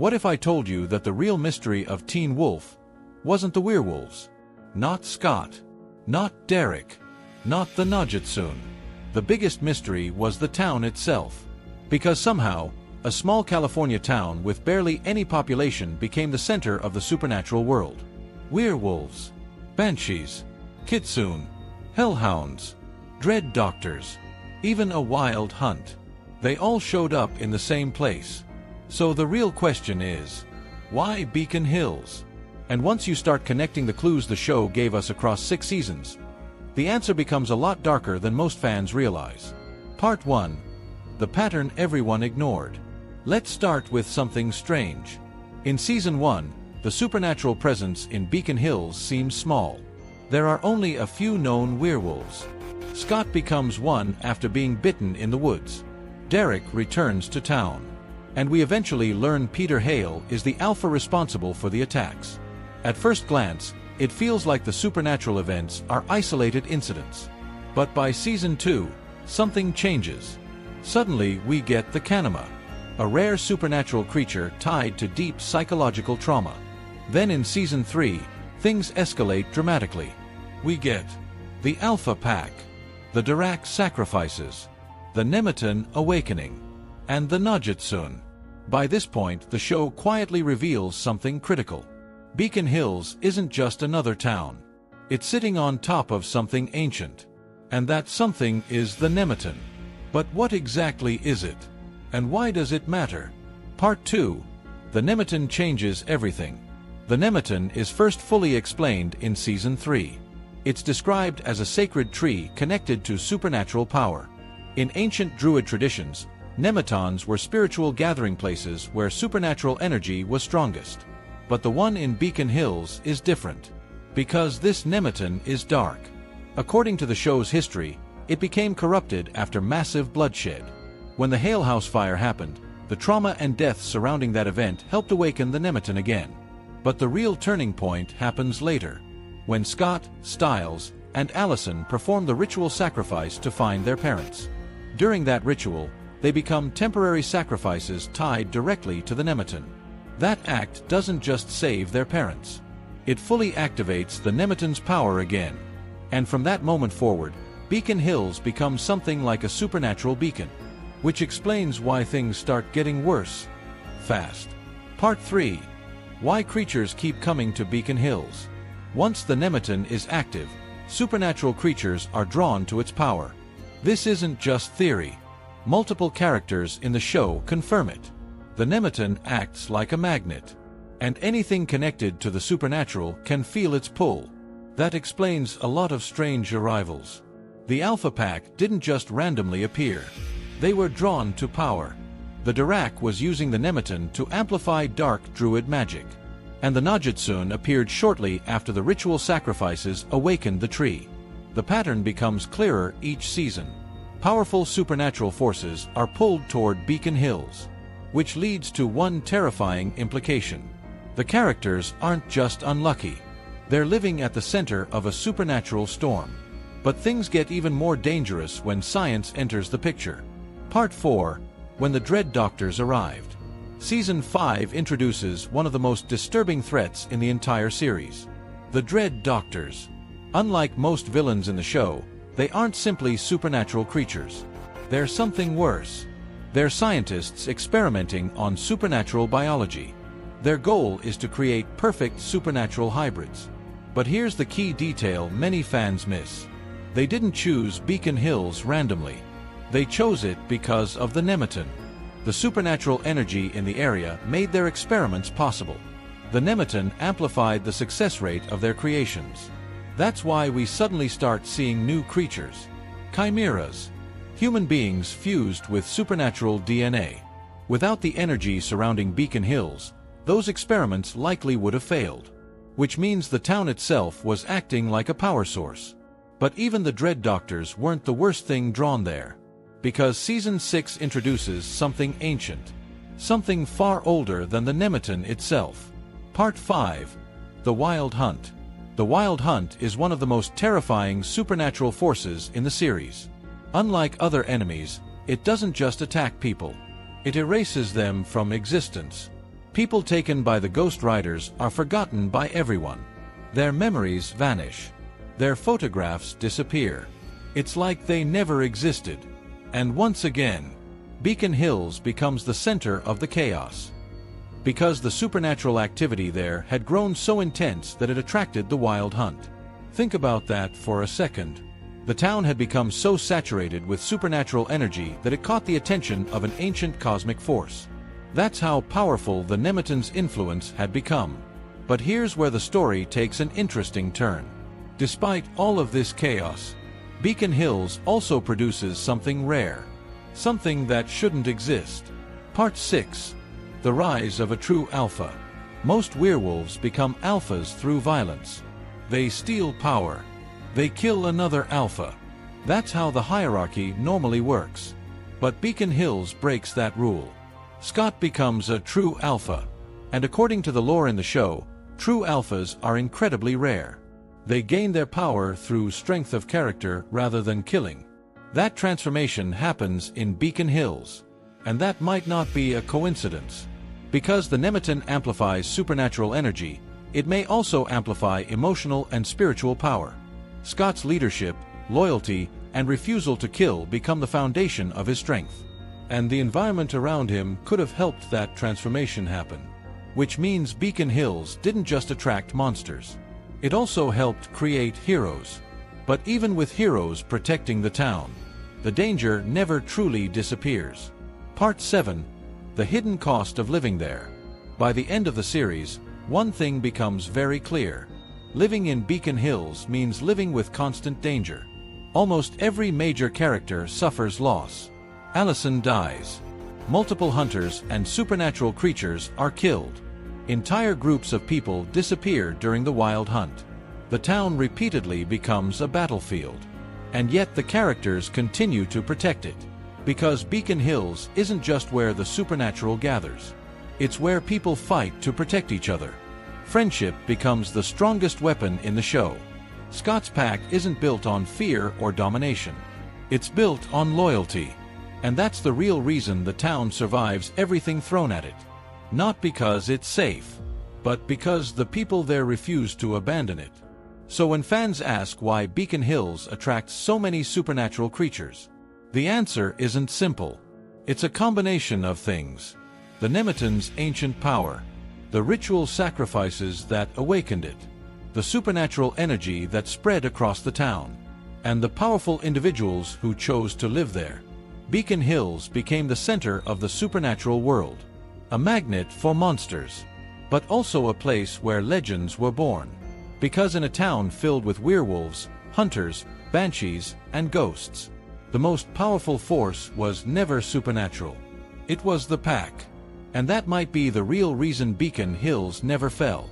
What if I told you that the real mystery of Teen Wolf wasn't the werewolves? Not Scott. Not Derek. Not the kitsune. The biggest mystery was the town itself. Because somehow, a small California town with barely any population became the center of the supernatural world. Werewolves, banshees, kitsune, hellhounds, dread doctors, even a wild hunt. They all showed up in the same place. So the real question is, why Beacon Hills? And once you start connecting the clues the show gave us across 6 seasons, the answer becomes a lot darker than most fans realize. Part 1. The pattern everyone ignored. Let's start with something strange. In Season 1, the supernatural presence in Beacon Hills seems small. There are only a few known werewolves. Scott becomes one after being bitten in the woods. Derek returns to town. And we eventually learn Peter Hale is the alpha responsible for the attacks. At first glance, it feels like the supernatural events are isolated incidents. But by Season 2, something changes. Suddenly we get the Kanima, a rare supernatural creature tied to deep psychological trauma. Then in Season 3, things escalate dramatically. We get the Alpha Pack, the Dirac sacrifices, the Nemeton awakening, and the kitsune. By this point, the show quietly reveals something critical. Beacon Hills isn't just another town. It's sitting on top of something ancient. And that something is the Nemeton. But what exactly is it? And why does it matter? Part 2. The Nemeton changes everything. The Nemeton is first fully explained in Season 3. It's described as a sacred tree connected to supernatural power. In ancient Druid traditions, Nemetons were spiritual gathering places where supernatural energy was strongest. But the one in Beacon Hills is different. Because this Nemeton is dark. According to the show's history, it became corrupted after massive bloodshed. When the Hale House fire happened, the trauma and death surrounding that event helped awaken the Nemeton again. But the real turning point happens later, when Scott, Stiles, and Allison perform the ritual sacrifice to find their parents. During that ritual, they become temporary sacrifices tied directly to the Nemeton. That act doesn't just save their parents. It fully activates the Nemeton's power again. And from that moment forward, Beacon Hills becomes something like a supernatural beacon. Which explains why things start getting worse fast. Part 3. Why creatures keep coming to Beacon Hills. Once the Nemeton is active, supernatural creatures are drawn to its power. This isn't just theory. Multiple characters in the show confirm it. The Nemeton acts like a magnet, and anything connected to the supernatural can feel its pull. That explains a lot of strange arrivals. The Alpha Pack didn't just randomly appear. They were drawn to power. The Dirac was using the Nemeton to amplify dark druid magic. And the kitsune appeared shortly after the ritual sacrifices awakened the tree. The pattern becomes clearer each season. Powerful supernatural forces are pulled toward Beacon Hills, which leads to one terrifying implication. The characters aren't just unlucky. They're living at the center of a supernatural storm. But things get even more dangerous when science enters the picture. Part 4. When the Dread Doctors arrived. Season 5 introduces one of the most disturbing threats in the entire series. The Dread Doctors. Unlike most villains in the show, they aren't simply supernatural creatures. They're something worse. They're scientists experimenting on supernatural biology. Their goal is to create perfect supernatural hybrids. But here's the key detail many fans miss. They didn't choose Beacon Hills randomly. They chose it because of the Nemeton. The supernatural energy in the area made their experiments possible. The Nemeton amplified the success rate of their creations. That's why we suddenly start seeing new creatures. Chimeras. Human beings fused with supernatural DNA. Without the energy surrounding Beacon Hills, those experiments likely would have failed. Which means the town itself was acting like a power source. But even the Dread Doctors weren't the worst thing drawn there. Because Season 6 introduces something ancient. Something far older than the Nemeton itself. Part 5. The Wild Hunt. The Wild Hunt is one of the most terrifying supernatural forces in the series. Unlike other enemies, it doesn't just attack people. It erases them from existence. People taken by the Ghost Riders are forgotten by everyone. Their memories vanish. Their photographs disappear. It's like they never existed. And once again, Beacon Hills becomes the center of the chaos. Because the supernatural activity there had grown so intense that it attracted the wild hunt. Think about that for a second. The town had become so saturated with supernatural energy that it caught the attention of an ancient cosmic force. That's how powerful the Nemeton's influence had become. But here's where the story takes an interesting turn. Despite all of this chaos, Beacon Hills also produces something rare. Something that shouldn't exist. Part 6. The Rise of a True Alpha. Most werewolves become alphas through violence. They steal power. They kill another alpha. That's how the hierarchy normally works. But Beacon Hills breaks that rule. Scott becomes a true alpha. And according to the lore in the show, true alphas are incredibly rare. They gain their power through strength of character rather than killing. That transformation happens in Beacon Hills. And that might not be a coincidence. Because the Nemeton amplifies supernatural energy, it may also amplify emotional and spiritual power. Scott's leadership, loyalty, and refusal to kill become the foundation of his strength. And the environment around him could have helped that transformation happen. Which means Beacon Hills didn't just attract monsters. It also helped create heroes. But even with heroes protecting the town, the danger never truly disappears. Part 7. The Hidden Cost of Living There. By the end of the series, one thing becomes very clear. Living in Beacon Hills means living with constant danger. Almost every major character suffers loss. Allison dies. Multiple hunters and supernatural creatures are killed. Entire groups of people disappear during the wild hunt. The town repeatedly becomes a battlefield. And yet the characters continue to protect it. Because Beacon Hills isn't just where the supernatural gathers. It's where people fight to protect each other. Friendship becomes the strongest weapon in the show. Scott's pack isn't built on fear or domination. It's built on loyalty. And that's the real reason the town survives everything thrown at it. Not because it's safe, but because the people there refuse to abandon it. So when fans ask why Beacon Hills attracts so many supernatural creatures, the answer isn't simple. It's a combination of things. The Nemeton's ancient power, the ritual sacrifices that awakened it, the supernatural energy that spread across the town, and the powerful individuals who chose to live there. Beacon Hills became the center of the supernatural world, a magnet for monsters, but also a place where legends were born. Because in a town filled with werewolves, hunters, banshees, and ghosts, the most powerful force was never supernatural. It was the pack. And that might be the real reason Beacon Hills never fell.